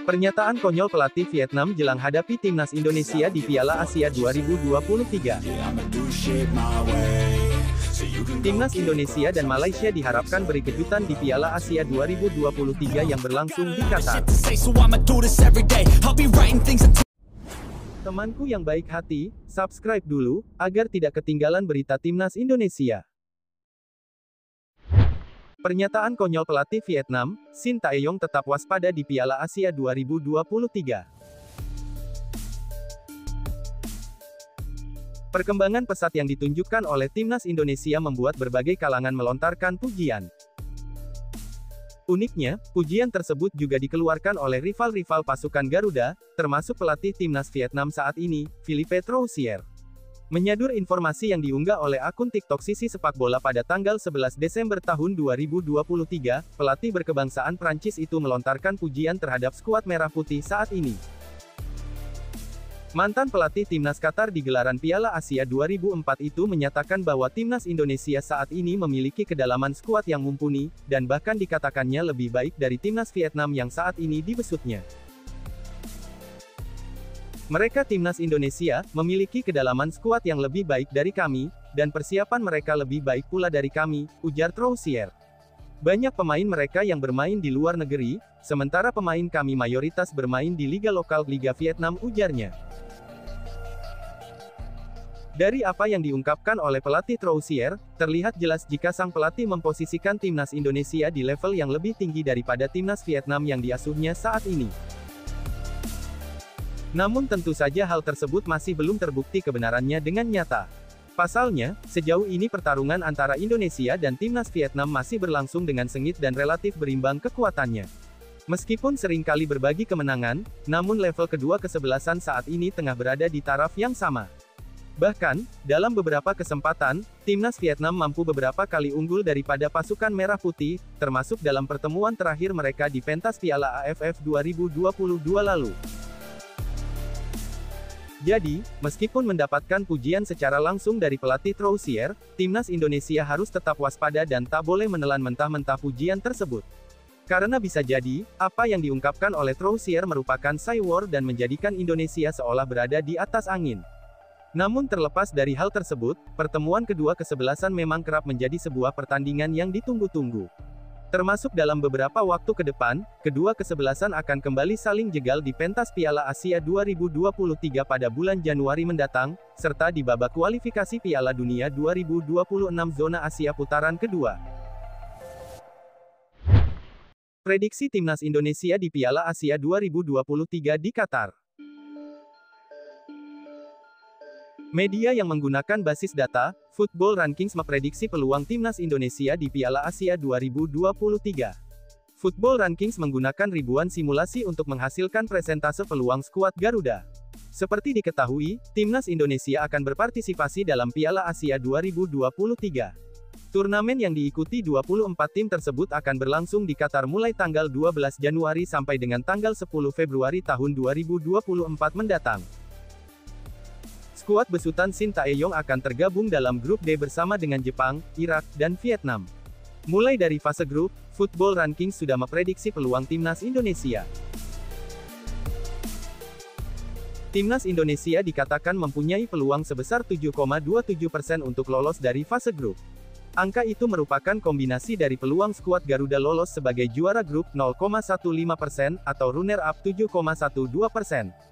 Pernyataan konyol pelatih Vietnam jelang hadapi timnas Indonesia di Piala Asia 2023. Timnas Indonesia dan Malaysia diharapkan beri kejutan di Piala Asia 2023 yang berlangsung di Qatar. Temanku yang baik hati, subscribe dulu, agar tidak ketinggalan berita timnas Indonesia. Pernyataan konyol pelatih Vietnam, Shin Tae-yong tetap waspada di Piala Asia 2023. Perkembangan pesat yang ditunjukkan oleh timnas Indonesia membuat berbagai kalangan melontarkan pujian. Uniknya, pujian tersebut juga dikeluarkan oleh rival-rival pasukan Garuda, termasuk pelatih timnas Vietnam saat ini, Philippe Troussier. Menyadur informasi yang diunggah oleh akun TikTok Sisi Sepak Bola pada tanggal 11 Desember tahun 2023, pelatih berkebangsaan Prancis itu melontarkan pujian terhadap skuad Merah Putih saat ini. Mantan pelatih timnas Qatar di gelaran Piala Asia 2004 itu menyatakan bahwa timnas Indonesia saat ini memiliki kedalaman skuad yang mumpuni, dan bahkan dikatakannya lebih baik dari timnas Vietnam yang saat ini dibesutnya. Mereka timnas Indonesia, memiliki kedalaman skuad yang lebih baik dari kami, dan persiapan mereka lebih baik pula dari kami, ujar Troussier. Banyak pemain mereka yang bermain di luar negeri, sementara pemain kami mayoritas bermain di liga lokal Liga Vietnam, ujarnya. Dari apa yang diungkapkan oleh pelatih Troussier, terlihat jelas jika sang pelatih memposisikan timnas Indonesia di level yang lebih tinggi daripada timnas Vietnam yang diasuhnya saat ini. Namun tentu saja hal tersebut masih belum terbukti kebenarannya dengan nyata. Pasalnya, sejauh ini pertarungan antara Indonesia dan timnas Vietnam masih berlangsung dengan sengit dan relatif berimbang kekuatannya. Meskipun seringkali berbagi kemenangan, namun level kedua kesebelasan saat ini tengah berada di taraf yang sama. Bahkan, dalam beberapa kesempatan, timnas Vietnam mampu beberapa kali unggul daripada pasukan Merah Putih, termasuk dalam pertemuan terakhir mereka di pentas Piala AFF 2022 lalu. Jadi, meskipun mendapatkan pujian secara langsung dari pelatih Troussier, timnas Indonesia harus tetap waspada dan tak boleh menelan mentah-mentah pujian tersebut. Karena bisa jadi, apa yang diungkapkan oleh Troussier merupakan cywar dan menjadikan Indonesia seolah berada di atas angin. Namun terlepas dari hal tersebut, pertemuan kedua kesebelasan memang kerap menjadi sebuah pertandingan yang ditunggu-tunggu. Termasuk dalam beberapa waktu ke depan, kedua kesebelasan akan kembali saling jegal di pentas Piala Asia 2023 pada bulan Januari mendatang, serta di babak kualifikasi Piala Dunia 2026 zona Asia putaran kedua. Prediksi timnas Indonesia di Piala Asia 2023 di Qatar. Media yang menggunakan basis data, Football Rankings memprediksi peluang timnas Indonesia di Piala Asia 2023. Football Rankings menggunakan ribuan simulasi untuk menghasilkan presentase peluang skuad Garuda. Seperti diketahui, timnas Indonesia akan berpartisipasi dalam Piala Asia 2023. Turnamen yang diikuti 24 tim tersebut akan berlangsung di Qatar mulai tanggal 12 Januari sampai dengan tanggal 10 Februari tahun 2024 mendatang. Skuad besutan Shin Tae-yong akan tergabung dalam grup D bersama dengan Jepang, Irak, dan Vietnam. Mulai dari fase grup, Football Rankings sudah memprediksi peluang timnas Indonesia. Timnas Indonesia dikatakan mempunyai peluang sebesar 7,27% untuk lolos dari fase grup. Angka itu merupakan kombinasi dari peluang skuad Garuda lolos sebagai juara grup 0,15% atau runner-up 7,12%.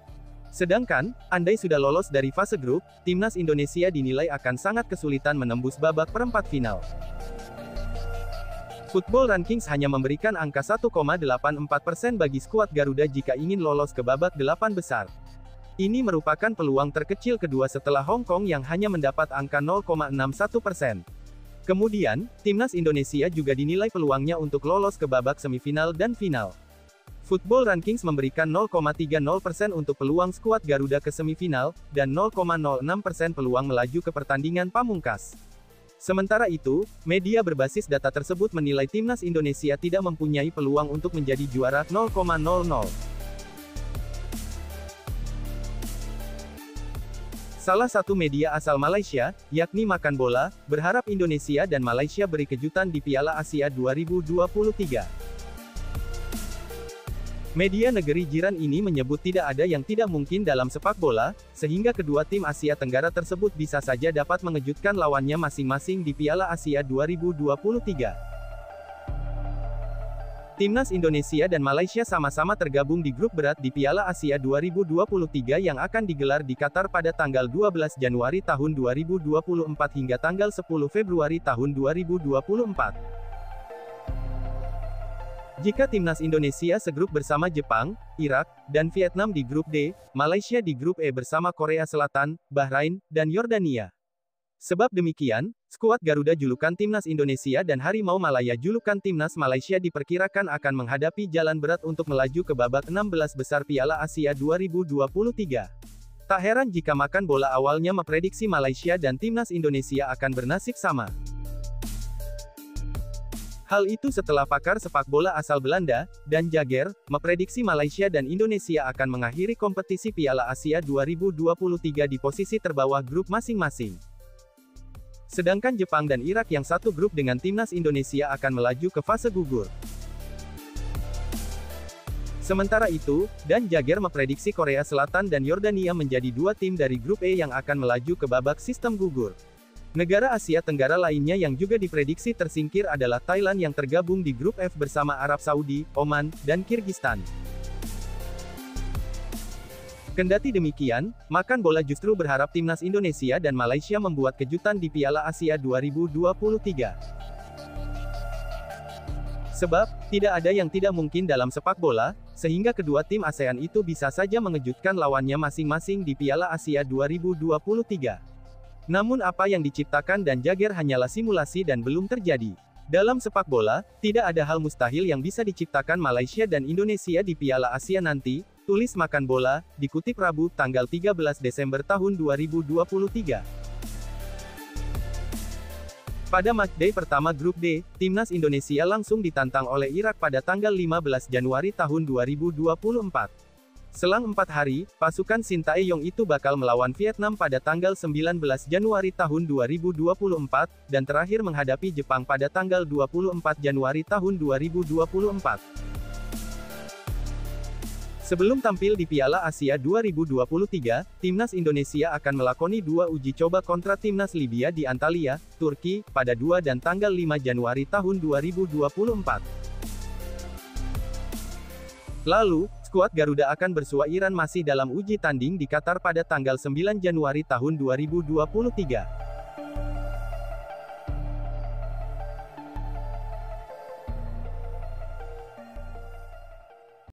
Sedangkan, andai sudah lolos dari fase grup, timnas Indonesia dinilai akan sangat kesulitan menembus babak perempat final. Football Rankings hanya memberikan angka 1,84% bagi skuad Garuda jika ingin lolos ke babak 8 besar. Ini merupakan peluang terkecil kedua setelah Hong Kong yang hanya mendapat angka 0,61%. Kemudian, timnas Indonesia juga dinilai peluangnya untuk lolos ke babak semifinal dan final. Football Rankings memberikan 0,30% untuk peluang skuad Garuda ke semifinal, dan 0,06% peluang melaju ke pertandingan pamungkas. Sementara itu, media berbasis data tersebut menilai timnas Indonesia tidak mempunyai peluang untuk menjadi juara 0,00. Salah satu media asal Malaysia, yakni Makan Bola, berharap Indonesia dan Malaysia beri kejutan di Piala Asia 2023. Media negeri jiran ini menyebut tidak ada yang tidak mungkin dalam sepak bola, sehingga kedua tim Asia Tenggara tersebut bisa saja dapat mengejutkan lawannya masing-masing di Piala Asia 2023. Timnas Indonesia dan Malaysia sama-sama tergabung di grup berat di Piala Asia 2023 yang akan digelar di Qatar pada tanggal 12 Januari tahun 2024 hingga tanggal 10 Februari tahun 2024. Jika Timnas Indonesia segrup bersama Jepang, Irak, dan Vietnam di grup D, Malaysia di grup E bersama Korea Selatan, Bahrain, dan Yordania. Sebab demikian, skuad Garuda julukan Timnas Indonesia dan Harimau Malaya julukan Timnas Malaysia diperkirakan akan menghadapi jalan berat untuk melaju ke babak 16 besar Piala Asia 2023. Tak heran jika Makan Bola awalnya memprediksi Malaysia dan Timnas Indonesia akan bernasib sama. Hal itu setelah pakar sepak bola asal Belanda, Dan Jagger, memprediksi Malaysia dan Indonesia akan mengakhiri kompetisi Piala Asia 2023 di posisi terbawah grup masing-masing. Sedangkan Jepang dan Irak yang satu grup dengan Timnas Indonesia akan melaju ke fase gugur. Sementara itu, Dan Jagger memprediksi Korea Selatan dan Yordania menjadi dua tim dari grup E yang akan melaju ke babak sistem gugur. Negara Asia Tenggara lainnya yang juga diprediksi tersingkir adalah Thailand yang tergabung di grup F bersama Arab Saudi, Oman, dan Kirgistan. Kendati demikian, Makan Bola justru berharap Timnas Indonesia dan Malaysia membuat kejutan di Piala Asia 2023. Sebab, tidak ada yang tidak mungkin dalam sepak bola, sehingga kedua tim ASEAN itu bisa saja mengejutkan lawannya masing-masing di Piala Asia 2023. Namun apa yang diciptakan Dan Jagger hanyalah simulasi dan belum terjadi. Dalam sepak bola, tidak ada hal mustahil yang bisa diciptakan Malaysia dan Indonesia di Piala Asia nanti, tulis Makan Bola, dikutip Rabu, tanggal 13 Desember tahun 2023. Pada matchday pertama grup D, Timnas Indonesia langsung ditantang oleh Irak pada tanggal 15 Januari tahun 2024. Selang 4 hari, pasukan Sintayong itu bakal melawan Vietnam pada tanggal 19 Januari tahun 2024, dan terakhir menghadapi Jepang pada tanggal 24 Januari tahun 2024. Sebelum tampil di Piala Asia 2023, Timnas Indonesia akan melakoni dua uji coba kontra Timnas Libya di Antalya, Turki, pada 2 dan tanggal 5 Januari tahun 2024. Lalu, skuad Garuda akan bersua Iran masih dalam uji tanding di Qatar pada tanggal 9 Januari tahun 2023.